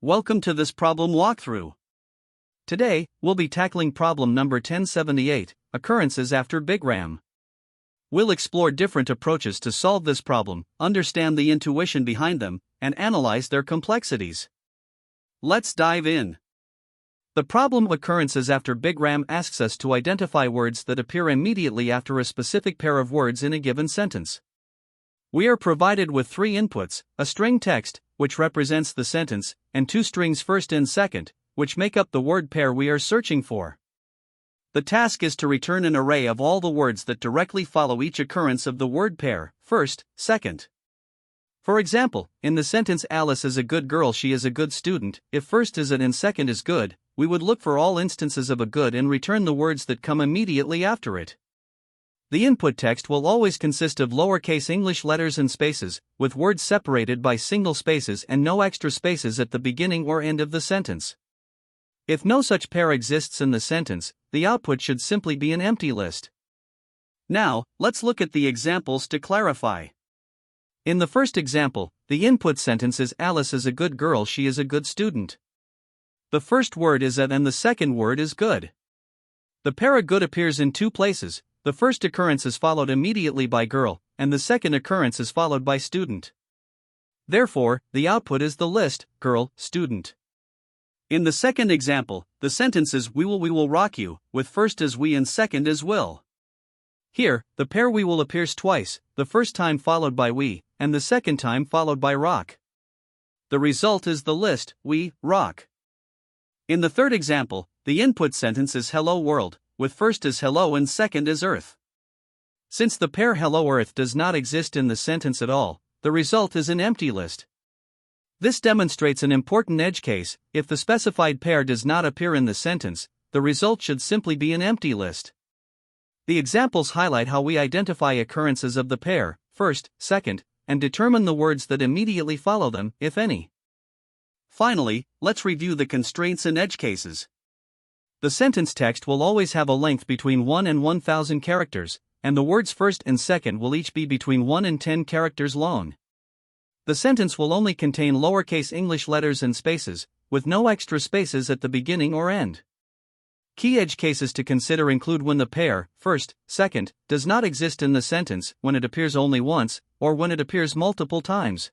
Welcome to this problem walkthrough. Today, we'll be tackling problem number 1078, Occurrences after Bigram. We'll explore different approaches to solve this problem, understand the intuition behind them, and analyze their complexities. Let's dive in. The problem of occurrences after Bigram asks us to identify words that appear immediately after a specific pair of words in a given sentence. We are provided with three inputs: a string text, which represents the sentence, and two strings first and second, which make up the word pair we are searching for. The task is to return an array of all the words that directly follow each occurrence of the word pair, first, second. For example, in the sentence Alice is a good girl, she is a good student, if first is an and second is good, we would look for all instances of a good and return the words that come immediately after it. The input text will always consist of lowercase English letters and spaces, with words separated by single spaces and no extra spaces at the beginning or end of the sentence. If no such pair exists in the sentence, the output should simply be an empty list. Now, let's look at the examples to clarify. In the first example, the input sentence is Alice is a good girl, she is a good student. The first word is at and the second word is good. The pair good appears in two places. The first occurrence is followed immediately by girl, and the second occurrence is followed by student. Therefore, the output is the list, girl, student. In the second example, the sentence is we will rock you, with first as we and second as will. Here, the pair we will appears twice, the first time followed by we, and the second time followed by rock. The result is the list, we, rock. In the third example, the input sentence is hello world, with first as hello and second as earth. Since the pair hello earth does not exist in the sentence at all, the result is an empty list. This demonstrates an important edge case: if the specified pair does not appear in the sentence, the result should simply be an empty list. The examples highlight how we identify occurrences of the pair, first, second, and determine the words that immediately follow them, if any. Finally, let's review the constraints and edge cases. The sentence text will always have a length between 1 and 1,000 characters, and the words first and second will each be between 1 and 10 characters long. The sentence will only contain lowercase English letters and spaces, with no extra spaces at the beginning or end. Key edge cases to consider include when the pair, first, second, does not exist in the sentence, when it appears only once, or when it appears multiple times.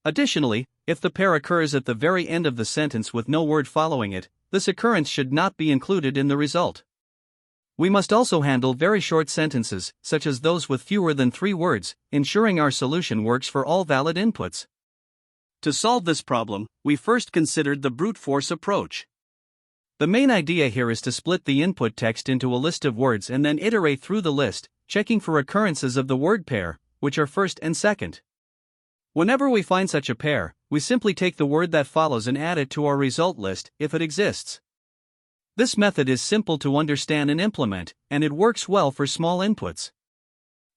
Additionally, if the pair occurs at the very end of the sentence with no word following it, this occurrence should not be included in the result. We must also handle very short sentences, such as those with fewer than 3 words, ensuring our solution works for all valid inputs. To solve this problem, we first considered the brute force approach. The main idea here is to split the input text into a list of words and then iterate through the list, checking for occurrences of the word pair, which are first and second. Whenever we find such a pair, we simply take the word that follows and add it to our result list, if it exists. This method is simple to understand and implement, and it works well for small inputs.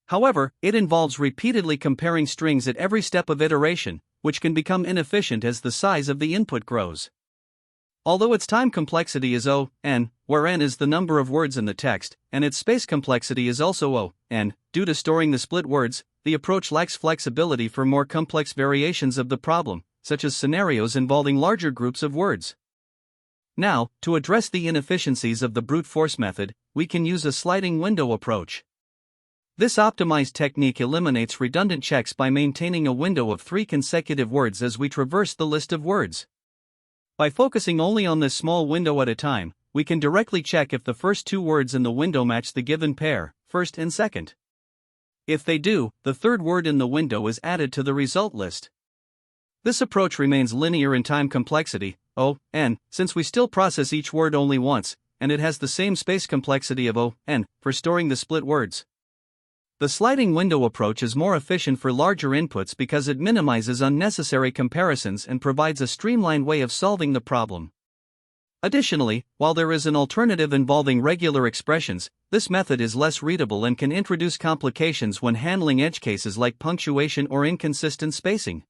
However, it involves repeatedly comparing strings at every step of iteration, which can become inefficient as the size of the input grows. Although its time complexity is O(n), where n is the number of words in the text, and its space complexity is also O(n), due to storing the split words, the approach lacks flexibility for more complex variations of the problem, such as scenarios involving larger groups of words. Now, to address the inefficiencies of the brute force method, we can use a sliding window approach. This optimized technique eliminates redundant checks by maintaining a window of 3 consecutive words as we traverse the list of words. By focusing only on this small window at a time, we can directly check if the first 2 words in the window match the given pair, first and second. If they do, the third word in the window is added to the result list. This approach remains linear in time complexity, O(n), since we still process each word only once, and it has the same space complexity of O(n) for storing the split words. The sliding window approach is more efficient for larger inputs because it minimizes unnecessary comparisons and provides a streamlined way of solving the problem. Additionally, while there is an alternative involving regular expressions, this method is less readable and can introduce complications when handling edge cases like punctuation or inconsistent spacing.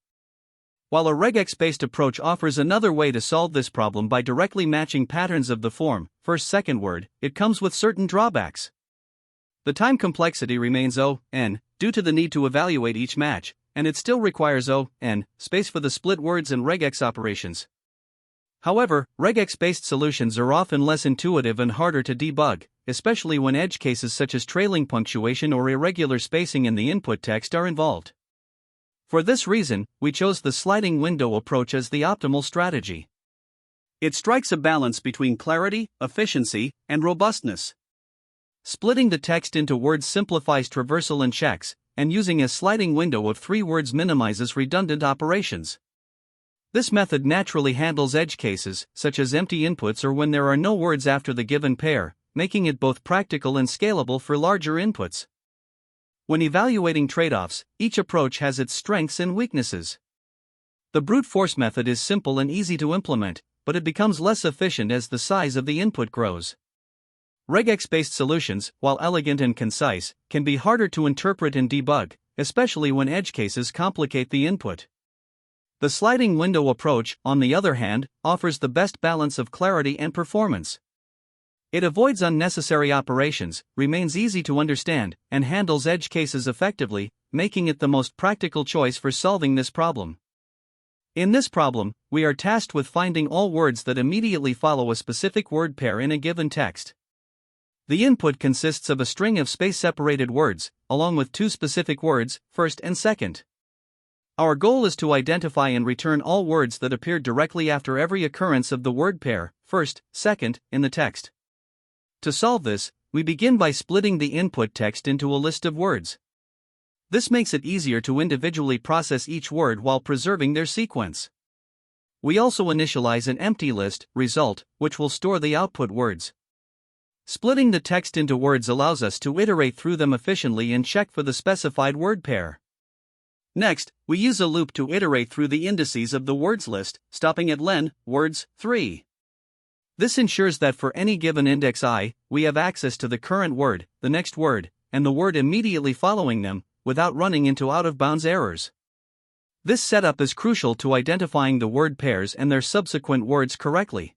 While a regex-based approach offers another way to solve this problem by directly matching patterns of the form, first-second word, it comes with certain drawbacks. The time complexity remains O(n), due to the need to evaluate each match, and it still requires O(n) space for the split words and regex operations. However, regex-based solutions are often less intuitive and harder to debug, especially when edge cases such as trailing punctuation or irregular spacing in the input text are involved. For this reason, we chose the sliding window approach as the optimal strategy. It strikes a balance between clarity, efficiency, and robustness. Splitting the text into words simplifies traversal and checks, and using a sliding window of 3 words minimizes redundant operations. This method naturally handles edge cases, such as empty inputs or when there are no words after the given pair, making it both practical and scalable for larger inputs. When evaluating trade-offs, each approach has its strengths and weaknesses. The brute force method is simple and easy to implement, but it becomes less efficient as the size of the input grows. Regex-based solutions, while elegant and concise, can be harder to interpret and debug, especially when edge cases complicate the input. The sliding window approach, on the other hand, offers the best balance of clarity and performance. It avoids unnecessary operations, remains easy to understand, and handles edge cases effectively, making it the most practical choice for solving this problem. In this problem, we are tasked with finding all words that immediately follow a specific word pair in a given text. The input consists of a string of space-separated words, along with 2 specific words, first and second. Our goal is to identify and return all words that appear directly after every occurrence of the word pair, first, second, in the text. To solve this, we begin by splitting the input text into a list of words. This makes it easier to individually process each word while preserving their sequence. We also initialize an empty list, result, which will store the output words. Splitting the text into words allows us to iterate through them efficiently and check for the specified word pair. Next, we use a loop to iterate through the indices of the words list, stopping at len, words, 3. This ensures that for any given index I, we have access to the current word, the next word, and the word immediately following them, without running into out-of-bounds errors. This setup is crucial to identifying the word pairs and their subsequent words correctly.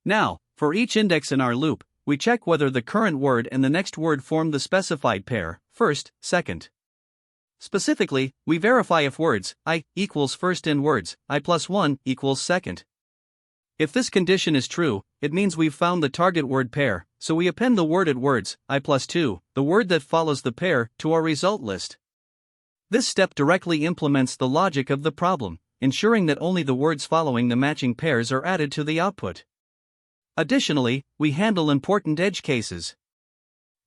Now, for each index in our loop, we check whether the current word and the next word form the specified pair, first, second. Specifically, we verify if words I equals first and words I plus 1 equals second. If this condition is true, it means we've found the target word pair, so we append the worded words I plus 2, the word that follows the pair, to our result list. This step directly implements the logic of the problem, ensuring that only the words following the matching pairs are added to the output. Additionally, we handle important edge cases.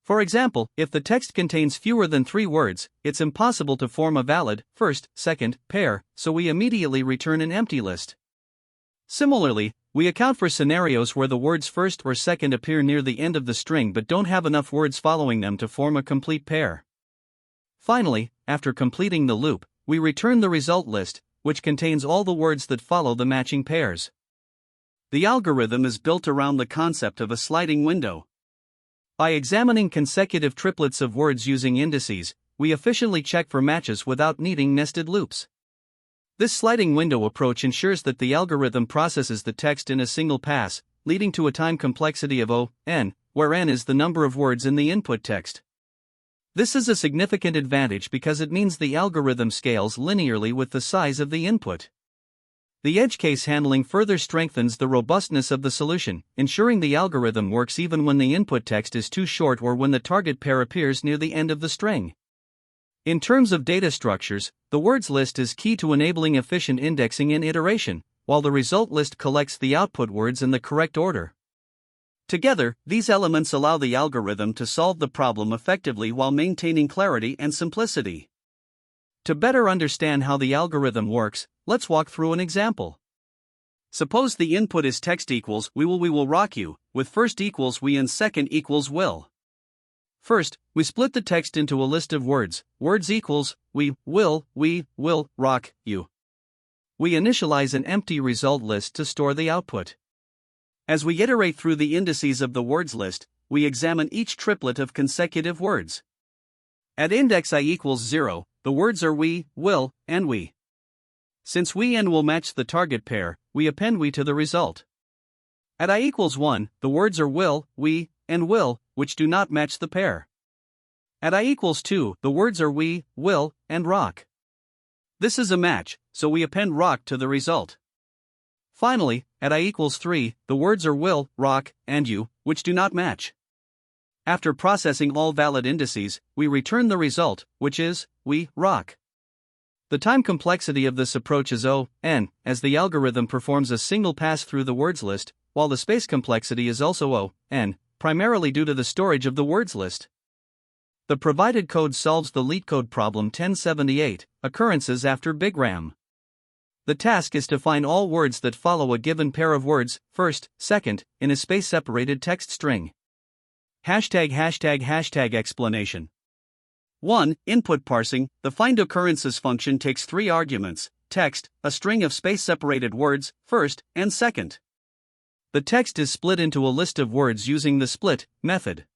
For example, if the text contains fewer than 3 words, it's impossible to form a valid first, second pair, so we immediately return an empty list. Similarly, we account for scenarios where the words first or second appear near the end of the string but don't have enough words following them to form a complete pair. Finally, after completing the loop, we return the result list, which contains all the words that follow the matching pairs. The algorithm is built around the concept of a sliding window. By examining consecutive triplets of words using indices, we efficiently check for matches without needing nested loops. This sliding window approach ensures that the algorithm processes the text in a single pass, leading to a time complexity of O(n), where n is the number of words in the input text. This is a significant advantage because it means the algorithm scales linearly with the size of the input. The edge case handling further strengthens the robustness of the solution, ensuring the algorithm works even when the input text is too short or when the target pair appears near the end of the string. In terms of data structures, the words list is key to enabling efficient indexing and iteration, while the result list collects the output words in the correct order. Together, these elements allow the algorithm to solve the problem effectively while maintaining clarity and simplicity. To better understand how the algorithm works, let's walk through an example. Suppose the input is text equals we will rock you, with first equals we and second equals will. First, we split the text into a list of words, words equals we will rock you. We initialize an empty result list to store the output. As we iterate through the indices of the words list, we examine each triplet of consecutive words. At index I equals 0, the words are we, will, and we. Since we and will match the target pair, we append we to the result. At I equals 1, the words are will, we, and will, which do not match the pair. At I equals 2, the words are we, will, and rock. This is a match, so we append rock to the result. Finally, at I equals 3, the words are will, rock, and you, which do not match. After processing all valid indices, we return the result, which is, we, rock. The time complexity of this approach is O(n), as the algorithm performs a single pass through the words list, while the space complexity is also O(n), primarily due to the storage of the words list. The provided code solves the LeetCode problem 1078, occurrences after Bigram. The task is to find all words that follow a given pair of words, first, second, in a space-separated text string. ###explanation. 1. Input parsing. The findOccurrences function takes 3 arguments: text, a string of space-separated words, first and second. The text is split into a list of words using the split method.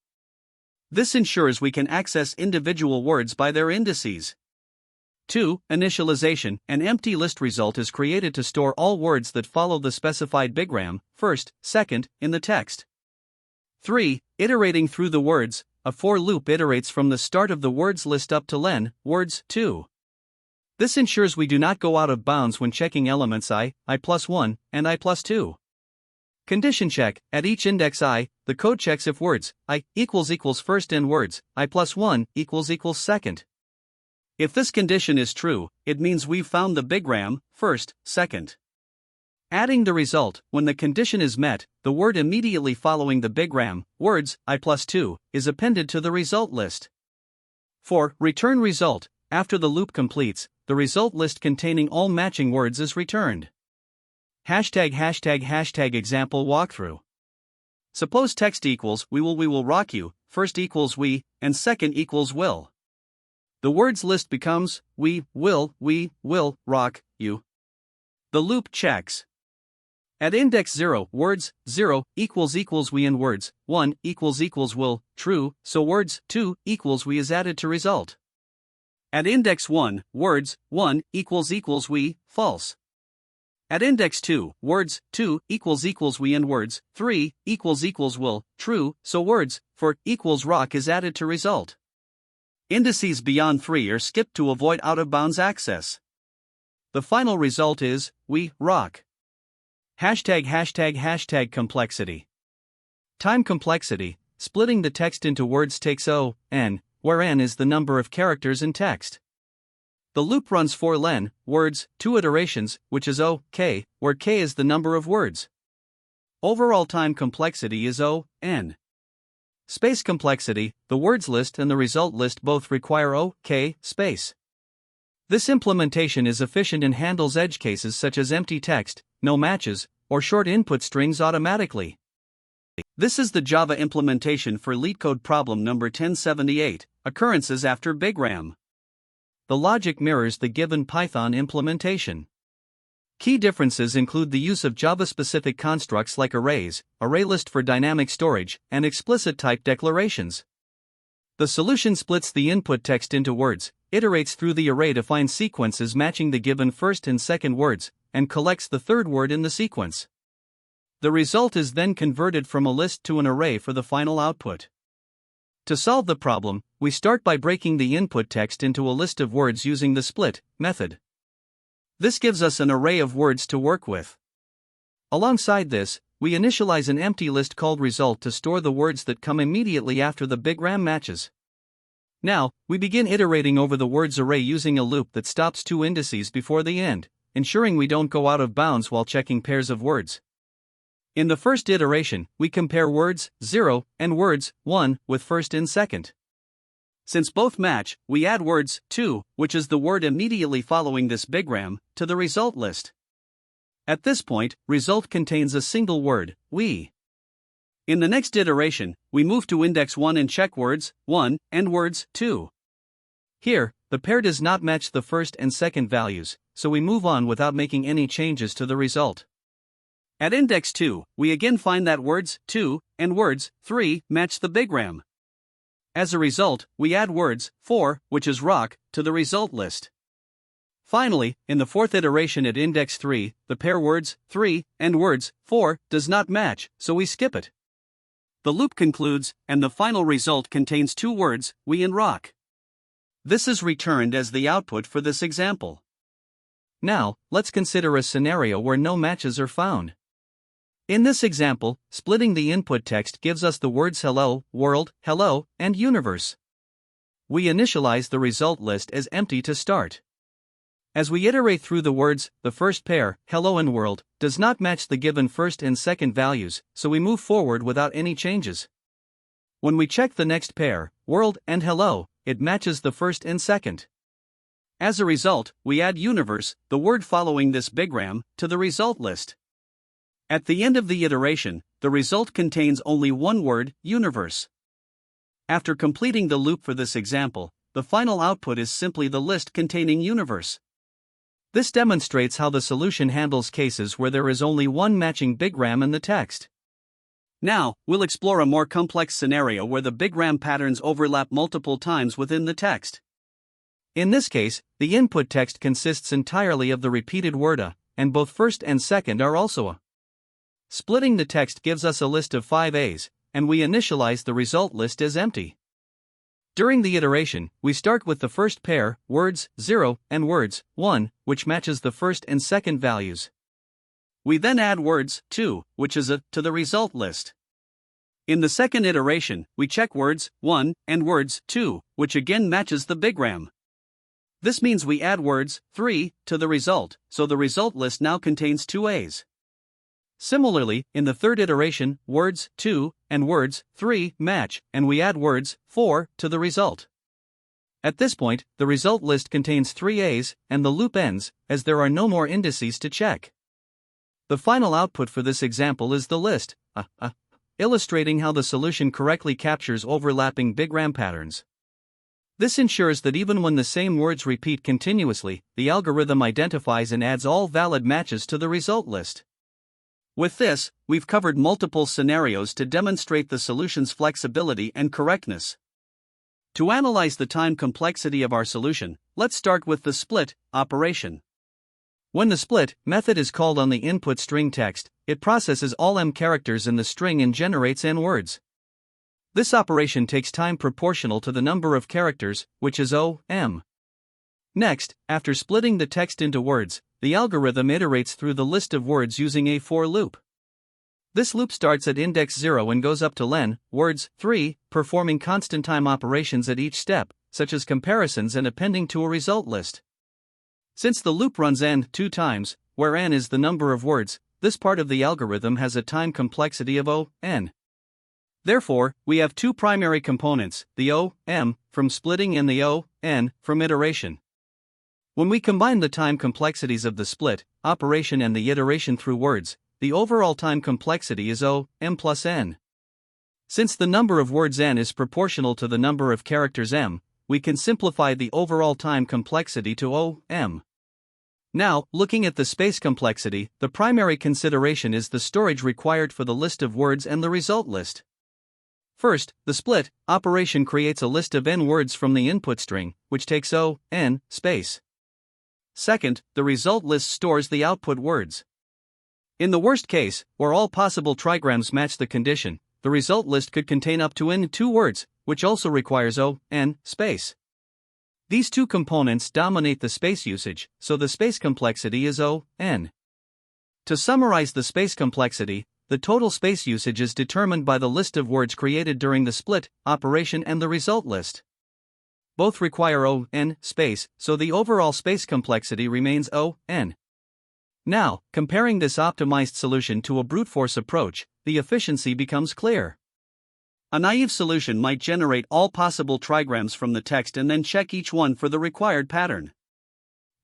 This ensures we can access individual words by their indices. 2. Initialization. An empty list result is created to store all words that follow the specified bigram, first, second, in the text. 3. Iterating through the words. A for loop iterates from the start of the words list up to len, words 2. This ensures we do not go out of bounds when checking elements I plus 1, and I plus 2. Condition check. At each index I, the code checks if words I equals first and words I plus 1 equals second. If this condition is true, it means we've found the bigram, first, second. Adding the result. When the condition is met, the word immediately following the bigram, words I plus 2, is appended to the result list. 4. Return result. After the loop completes, the result list containing all matching words is returned. ### example walkthrough. Suppose text equals we will rock you, first equals we, and second equals will. The words list becomes we will rock you. The loop checks. At index 0, words 0 equals we and words 1 equals will, true, so words 2 equals we is added to result. At index 1, words 1 equals we, false. At index 2, words 2 equals we and words 3 equals will, true, so words for equals rock is added to result. Indices beyond 3 are skipped to avoid out-of-bounds access. The final result is we rock. ### complexity. Time complexity. Splitting the text into words takes O(n), where n is the number of characters in text. The loop runs for len, words, 2 iterations, which is O(k), where k is the number of words. Overall time complexity is O(n). Space complexity. The words list and the result list both require O(k) space. This implementation is efficient and handles edge cases such as empty text, no matches, or short input strings automatically. This is the Java implementation for LeetCode problem number 1078, occurrences after Bigram. The logic mirrors the given Python implementation. Key differences include the use of Java-specific constructs like arrays, ArrayList for dynamic storage, and explicit type declarations. The solution splits the input text into words, iterates through the array to find sequences matching the given first and second words, and collects the third word in the sequence. The result is then converted from a list to an array for the final output. To solve the problem, we start by breaking the input text into a list of words using the split method. This gives us an array of words to work with. Alongside this, we initialize an empty list called result to store the words that come immediately after the bigram matches. Now, we begin iterating over the words array using a loop that stops 2 indices before the end, ensuring we don't go out of bounds while checking pairs of words. In the first iteration, we compare words 0 and words 1 with first and second. Since both match, we add words 2, which is the word immediately following this bigram, to the result list. At this point, result contains a single word, we. In the next iteration, we move to index 1 and check words 1 and words 2. Here, the pair does not match the first and second values, so we move on without making any changes to the result. At index 2, we again find that words 2 and words 3 match the bigram. As a result, we add words 4, which is rock, to the result list. Finally, in the fourth iteration at index 3, the pair words 3 and words 4 does not match, so we skip it. The loop concludes, and the final result contains 2 words, we and rock. This is returned as the output for this example. Now, let's consider a scenario where no matches are found. In this example, splitting the input text gives us the words hello, world, hello, and universe. We initialize the result list as empty to start. As we iterate through the words, the first pair, hello and world, does not match the given first and second values, so we move forward without any changes. When we check the next pair, world and hello, it matches the first and second. As a result, we add universe, the word following this bigram, to the result list. At the end of the iteration, the result contains only one word, universe. After completing the loop for this example, the final output is simply the list containing universe. This demonstrates how the solution handles cases where there is only one matching bigram in the text. Now, we'll explore a more complex scenario where the bigram patterns overlap multiple times within the text. In this case, the input text consists entirely of the repeated word a, and both first and second are also a. Splitting the text gives us a list of 5 A's, and we initialize the result list as empty. During the iteration, we start with the first pair, words 0 and words 1, which matches the first and second values. We then add words 2, which is a, to the result list. In the second iteration, we check words 1 and words 2, which again matches the bigram. This means we add words 3 to the result, so the result list now contains 2 A's. Similarly, in the third iteration, words 2 and words 3 match, and we add words 4 to the result. At this point, the result list contains 3 A's, and the loop ends, as there are no more indices to check. The final output for this example is the list, illustrating how the solution correctly captures overlapping bigram patterns. This ensures that even when the same words repeat continuously, the algorithm identifies and adds all valid matches to the result list. With this, we've covered multiple scenarios to demonstrate the solution's flexibility and correctness. To analyze the time complexity of our solution, let's start with the split operation. When the split method is called on the input string text, it processes all m characters in the string and generates n words. This operation takes time proportional to the number of characters, which is O(m). Next, after splitting the text into words, the algorithm iterates through the list of words using a for loop. This loop starts at index 0 and goes up to len, words 3, performing constant time operations at each step, such as comparisons and appending to a result list. Since the loop runs n 2 times, where n is the number of words, this part of the algorithm has a time complexity of O(n). Therefore, we have two primary components, the O(m) from splitting and the O(n) from iteration. When we combine the time complexities of the split operation and the iteration through words, the overall time complexity is O(m) plus n. Since the number of words n is proportional to the number of characters m, we can simplify the overall time complexity to O(m). Now, looking at the space complexity, the primary consideration is the storage required for the list of words and the result list. First, the split operation creates a list of n words from the input string, which takes O(n) space. Second, the result list stores the output words. In the worst case, where all possible trigrams match the condition, the result list could contain up to n2 words, which also requires O(n) space. These two components dominate the space usage, so the space complexity is O(n). To summarize the space complexity, the total space usage is determined by the list of words created during the split operation and the result list. Both require O(n) space, so the overall space complexity remains O(n). Now, comparing this optimized solution to a brute force approach, the efficiency becomes clear. A naive solution might generate all possible trigrams from the text and then check each one for the required pattern.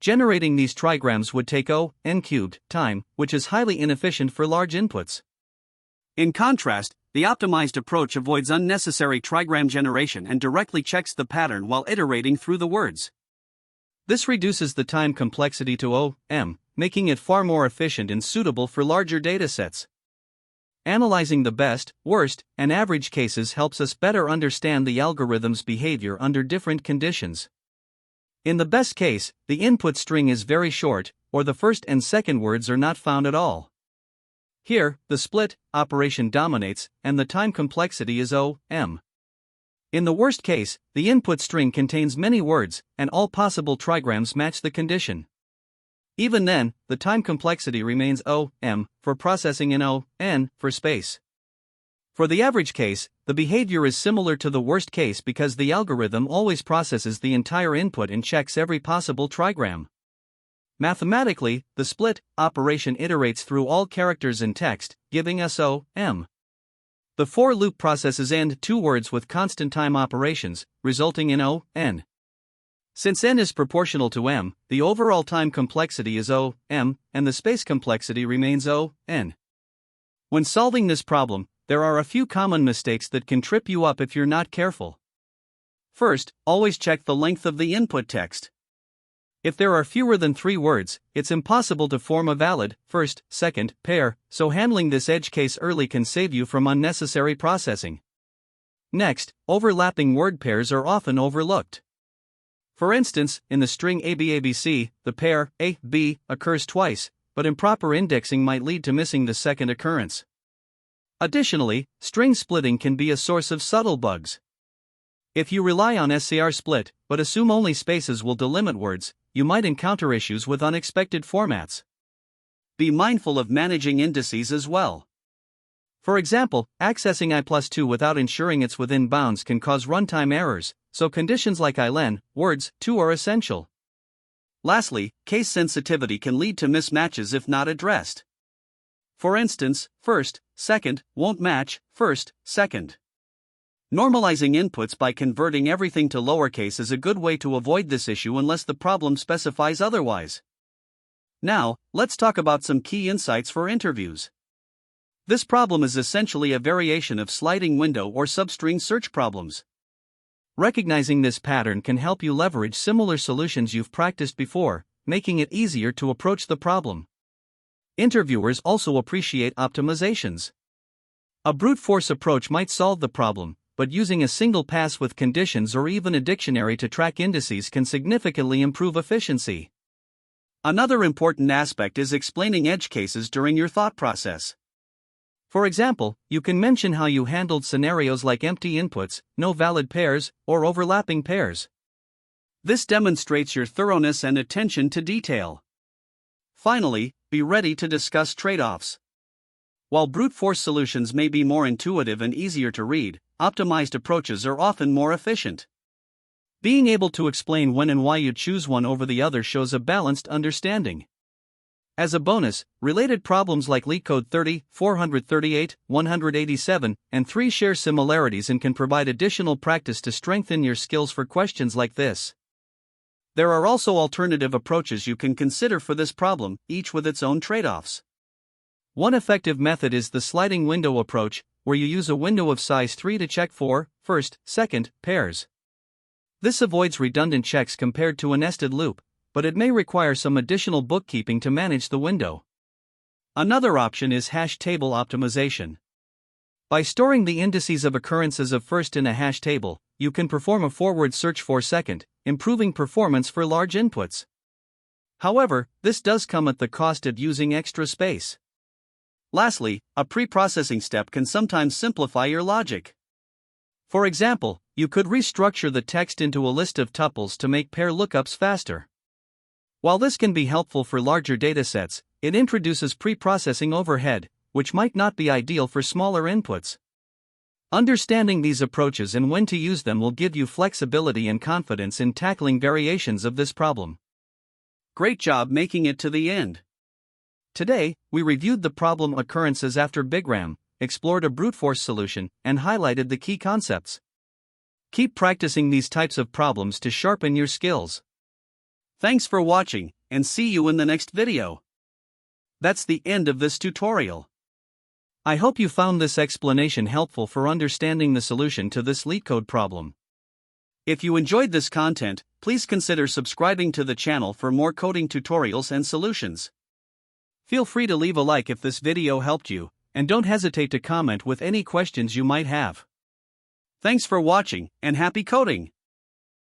Generating these trigrams would take O(n)³ time, which is highly inefficient for large inputs. In contrast, the optimized approach avoids unnecessary trigram generation and directly checks the pattern while iterating through the words. This reduces the time complexity to O(m), making it far more efficient and suitable for larger datasets. Analyzing the best, worst, and average cases helps us better understand the algorithm's behavior under different conditions. In the best case, the input string is very short, or the first and second words are not found at all. Here, the split operation dominates, and the time complexity is O(m). In the worst case, the input string contains many words, and all possible trigrams match the condition. Even then, the time complexity remains O(m) for processing and O(n) for space. For the average case, the behavior is similar to the worst case because the algorithm always processes the entire input and checks every possible trigram. Mathematically, the split operation iterates through all characters in text, giving us O(m). The for loop processes AND two words with constant time operations, resulting in O(n). Since n is proportional to m, the overall time complexity is O(m), and the space complexity remains O(n). When solving this problem, there are a few common mistakes that can trip you up if you're not careful. First, always check the length of the input text. If there are fewer than 3 words, it's impossible to form a valid first, second pair, so handling this edge case early can save you from unnecessary processing. Next, overlapping word pairs are often overlooked. For instance, in the string ABABC, the pair A-B occurs twice, but improper indexing might lead to missing the second occurrence. Additionally, string splitting can be a source of subtle bugs. If you rely on SCR split, but assume only spaces will delimit words, you might encounter issues with unexpected formats. Be mindful of managing indices as well. For example, accessing I+2 without ensuring it's within bounds can cause runtime errors, so conditions like ILEN, words, too are essential. Lastly, case sensitivity can lead to mismatches if not addressed. For instance, first, second won't match first, second. Normalizing inputs by converting everything to lowercase is a good way to avoid this issue unless the problem specifies otherwise. Now, let's talk about some key insights for interviews. This problem is essentially a variation of sliding window or substring search problems. Recognizing this pattern can help you leverage similar solutions you've practiced before, making it easier to approach the problem. Interviewers also appreciate optimizations. A brute force approach might solve the problem, but using a single pass with conditions or even a dictionary to track indices can significantly improve efficiency. Another important aspect is explaining edge cases during your thought process. For example, you can mention how you handled scenarios like empty inputs, no valid pairs, or overlapping pairs. This demonstrates your thoroughness and attention to detail. Finally, be ready to discuss trade-offs. While brute force solutions may be more intuitive and easier to read, optimized approaches are often more efficient. Being able to explain when and why you choose one over the other shows a balanced understanding. As a bonus, related problems like LeetCode 30, 438, 187, and 3 share similarities and can provide additional practice to strengthen your skills for questions like this. There are also alternative approaches you can consider for this problem, each with its own trade-offs. One effective method is the sliding window approach, where you use a window of size 3 to check for first, second pairs. This avoids redundant checks compared to a nested loop, but it may require some additional bookkeeping to manage the window. Another option is hash table optimization. By storing the indices of occurrences of first in a hash table, you can perform a forward search for second, improving performance for large inputs. However, this does come at the cost of using extra space. Lastly, a pre-processing step can sometimes simplify your logic. For example, you could restructure the text into a list of tuples to make pair lookups faster. While this can be helpful for larger datasets, it introduces pre-processing overhead, which might not be ideal for smaller inputs. Understanding these approaches and when to use them will give you flexibility and confidence in tackling variations of this problem. Great job making it to the end. Today, we reviewed the problem Occurrences after Bigram, explored a brute force solution, and highlighted the key concepts. Keep practicing these types of problems to sharpen your skills. Thanks for watching, and see you in the next video. That's the end of this tutorial. I hope you found this explanation helpful for understanding the solution to this LeetCode problem. If you enjoyed this content, please consider subscribing to the channel for more coding tutorials and solutions. Feel free to leave a like if this video helped you, and don't hesitate to comment with any questions you might have. Thanks for watching, and happy coding!